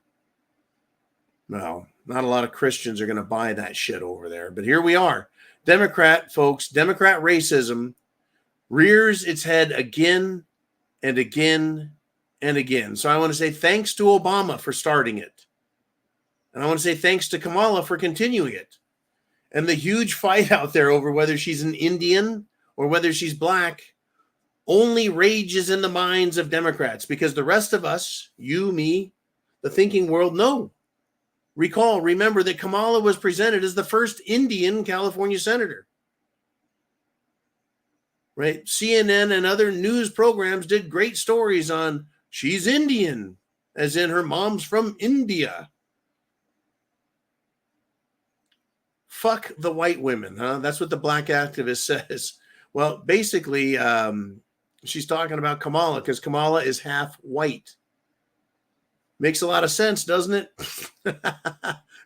[SPEAKER 5] No, not a lot of Christians are going to buy that shit over there. But here we are. Democrat, folks, Democrat racism rears its head again and again and again. So I want to say thanks to Obama for starting it. And I want to say thanks to Kamala for continuing it. And the huge fight out there over whether she's an Indian or whether she's black only rages in the minds of Democrats because the rest of us, you, me, the thinking world, know. Remember that Kamala was presented as the first Indian California senator. Right? CNN and other news programs did great stories on she's Indian, as in her mom's from India. Fuck the white women, huh? That's what the black activist says. Well, basically, she's talking about Kamala because Kamala is half white. Makes a lot of sense, doesn't it?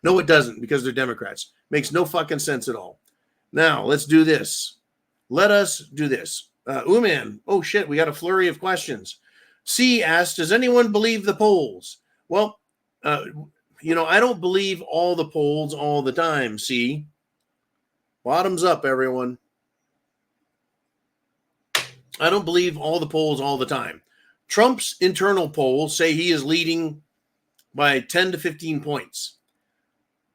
[SPEAKER 5] No, it doesn't, because they're Democrats. Makes no fucking sense at all. Now, let's do this. Let us do this. Uman, oh shit, we got a flurry of questions. C asked, does anyone believe the polls? Well, I don't believe all the polls all the time, C. Bottoms up, everyone. I don't believe all the polls all the time. Trump's internal polls say he is leading by 10 to 15 points.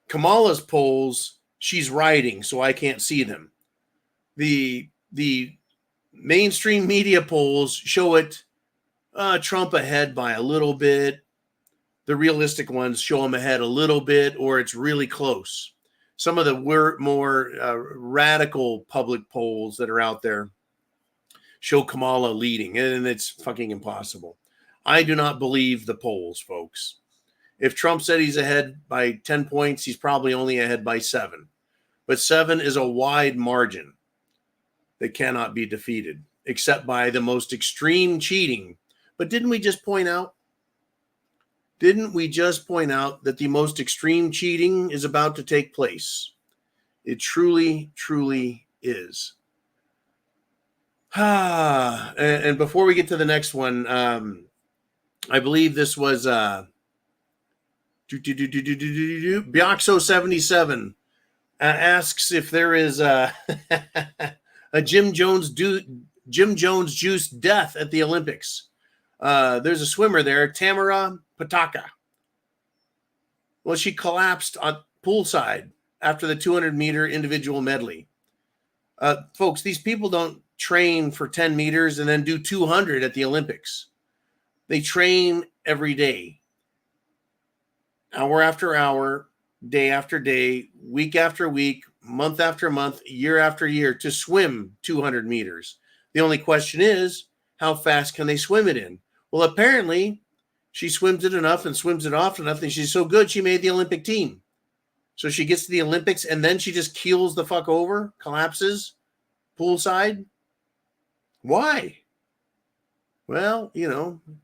[SPEAKER 5] Kamala's polls, she's riding, so I can't see them. The mainstream media polls show it Trump ahead by a little bit. The realistic ones show him ahead a little bit, or it's really close. Some of the more radical public polls that are out there show Kamala leading, and it's fucking impossible. I do not believe the polls, folks. If Trump said he's ahead by 10 points, he's probably only ahead by 7. But 7 is a wide margin that cannot be defeated, except by the most extreme cheating. But didn't we just point out that the most extreme cheating is about to take place? It truly, truly is. And before we get to the next one, I believe this was Bioxo77 asks if there is a Jim Jones juice death at the Olympics. There's a swimmer there, Tamara Pataka. Well, she collapsed on poolside after the 200-meter individual medley. Folks, these people don't train for 10 meters and then do 200 at the Olympics. They train every day, hour after hour, day after day, week after week, month after month, year after year to swim 200 meters. The only question is, how fast can they swim it in? Well, apparently she swims it enough and swims it often enough that she's so good she made the Olympic team. So she gets to the Olympics and then she just keels the fuck over, collapses, poolside. Why? Well,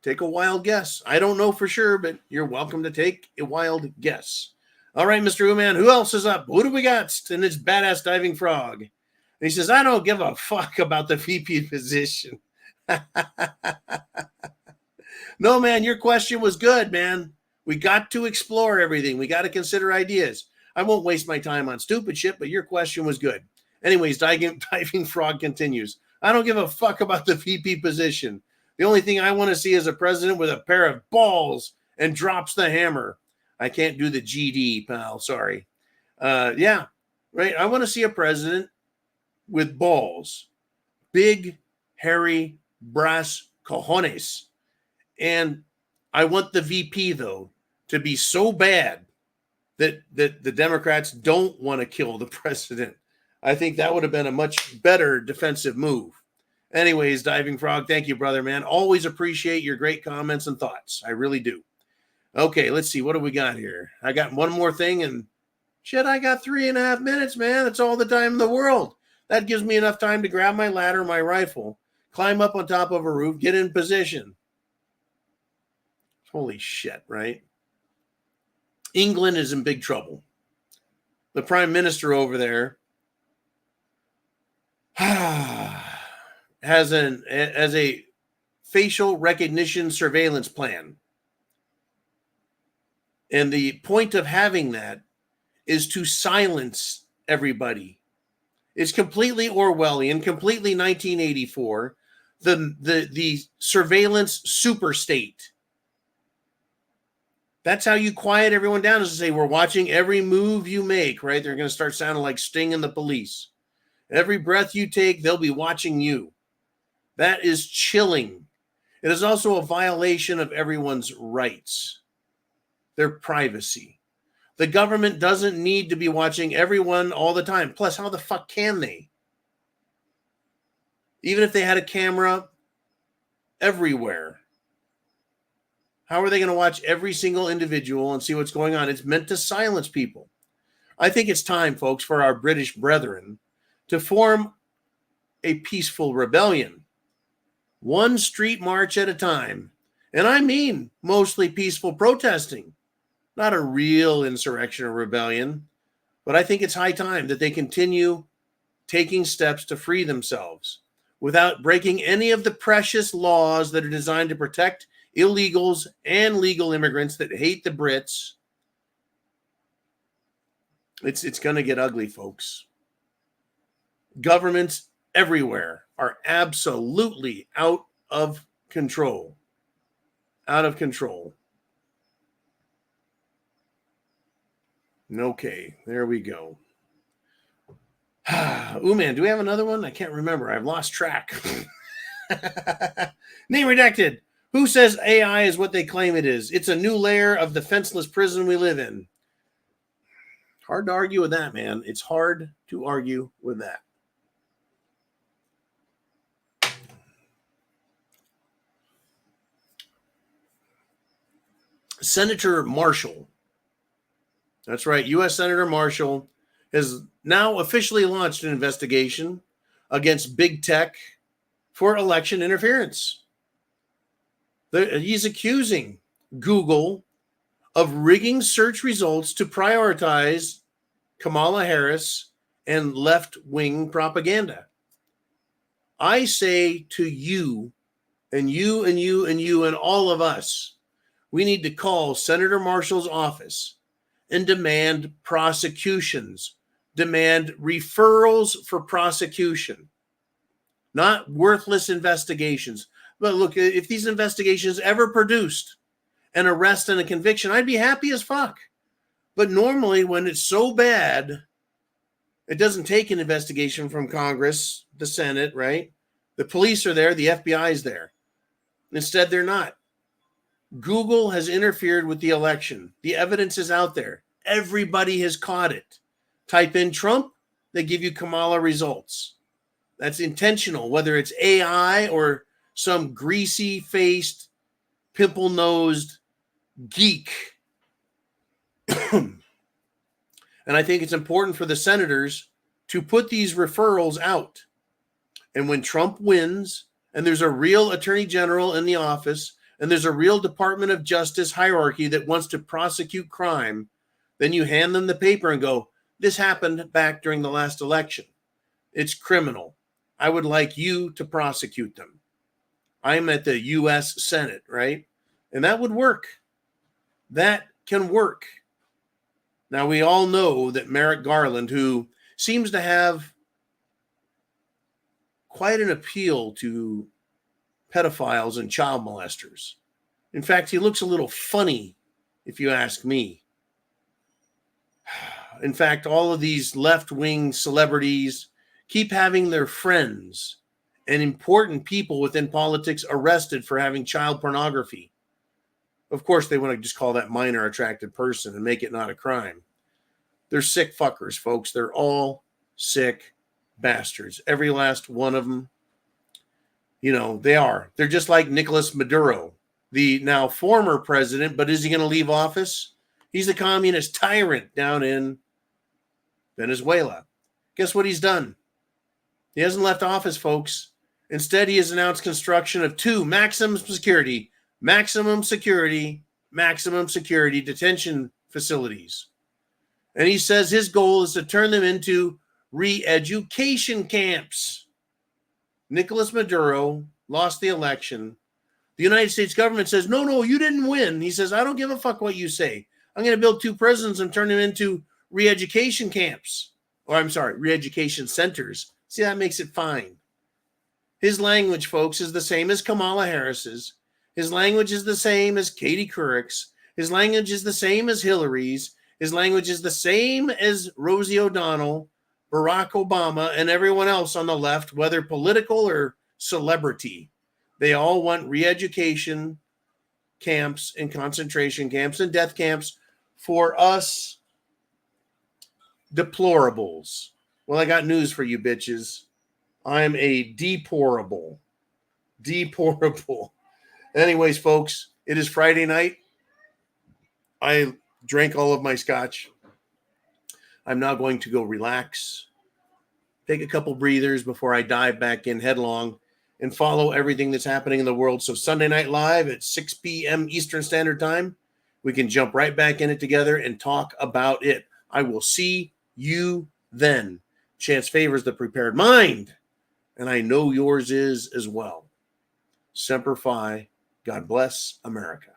[SPEAKER 5] take a wild guess. I don't know for sure, but you're welcome to take a wild guess. All right, Mr. Uman, who else is up? Who do we got in this badass diving frog? And he says, I don't give a fuck about the VP position. No, man, your question was good, man. We got to explore everything. We got to consider ideas. I won't waste my time on stupid shit, but your question was good. Anyways, diving frog continues. I don't give a fuck about the VP position. The only thing I want to see is a president with a pair of balls and drops the hammer. I can't do the GD, pal. Sorry. Yeah, right. I want to see a president with balls, big, hairy, brass cojones. And I want the VP, though, to be so bad that the Democrats don't want to kill the president. I think that would have been a much better defensive move. Anyways, Diving Frog, thank you, brother, man. Always appreciate your great comments and thoughts. I really do. Okay, let's see. What do we got here? I got one more thing, and shit, I got 3.5 minutes, man. That's all the time in the world. That gives me enough time to grab my ladder, my rifle, climb up on top of a roof, get in position. Holy shit, right? England is in big trouble. The prime minister over there has a facial recognition surveillance plan. And the point of having that is to silence everybody. It's completely Orwellian, completely 1984, the surveillance super state. That's how you quiet everyone down, is to say, we're watching every move you make, right? They're going to start sounding like Sting and the Police. Every breath you take, they'll be watching you. That is chilling. It is also a violation of everyone's rights, their privacy. The government doesn't need to be watching everyone all the time. Plus, how the fuck can they? Even if they had a camera everywhere, how are they going to watch every single individual and see what's going on? It's meant to silence people. I think it's time, folks, for our British brethren to form a peaceful rebellion, one street march at a time. And I mean mostly peaceful protesting, not a real insurrection or rebellion. But I think it's high time that they continue taking steps to free themselves without breaking any of the precious laws that are designed to protect illegals and legal immigrants that hate the Brits. It's going to get ugly, folks. Governments everywhere are absolutely out of control. Out of control. Okay, there we go. Ooh, man, do we have another one? I can't remember. I've lost track. Name redacted. Who says AI is what they claim it is? It's a new layer of defenseless prison we live in. Hard to argue with that, man. It's hard to argue with that. Senator Marshall. That's right. U.S. Senator Marshall has now officially launched an investigation against big tech for election interference. He's accusing Google of rigging search results to prioritize Kamala Harris and left-wing propaganda. I say to you and you and you and you and all of us, we need to call Senator Marshall's office and demand prosecutions, demand referrals for prosecution, not worthless investigations. But look, if these investigations ever produced an arrest and a conviction, I'd be happy as fuck. But normally when it's so bad, it doesn't take an investigation from Congress, the Senate, right? The police are there, the FBI is there. Instead, they're not. Google has interfered with the election. The evidence is out there. Everybody has caught it. Type in Trump, they give you Kamala results. That's intentional, whether it's AI or some greasy-faced, pimple-nosed geek. And I think it's important for the senators to put these referrals out. And when Trump wins, and there's a real attorney general in the office, and there's a real Department of Justice hierarchy that wants to prosecute crime, then you hand them the paper and go, this happened back during the last election. It's criminal. I would like you to prosecute them. I'm at the U.S. Senate, right? And that would work. That can work. Now, we all know that Merrick Garland, who seems to have quite an appeal to pedophiles and child molesters. In fact, he looks a little funny, if you ask me. In fact, all of these left-wing celebrities keep having their friends and important people within politics arrested for having child pornography. Of course, they want to just call that minor attracted person and make it not a crime. They're sick fuckers, folks. They're all sick bastards. Every last one of them. You know, they are. They're just like Nicolas Maduro, the now former president, but is he going to leave office? He's a communist tyrant down in Venezuela. Guess what he's done? He hasn't left office, folks. Instead, he has announced construction of 2 maximum security detention facilities. And he says his goal is to turn them into re-education camps. Nicolas Maduro lost the election. The United States government says, no, you didn't win. He says, I don't give a fuck what you say. I'm going to build 2 prisons and turn them into re-education camps. Or I'm sorry, re-education centers. See, that makes it fine. His language, folks, is the same as Kamala Harris's. His language is the same as Katie Couric's. His language is the same as Hillary's. His language is the same as Rosie O'Donnell, Barack Obama, and everyone else on the left, whether political or celebrity. They all want re-education camps and concentration camps and death camps for us deplorables. Well, I got news for you bitches. I'm a deplorable. Anyways, folks, it is Friday night. I drank all of my scotch. I'm now going to go relax, take a couple breathers before I dive back in headlong and follow everything that's happening in the world. So Sunday Night Live at 6 p.m. Eastern Standard Time, we can jump right back in it together and talk about it. I will see you then. Chance favors the prepared mind, and I know yours is as well. Semper Fi. God bless America.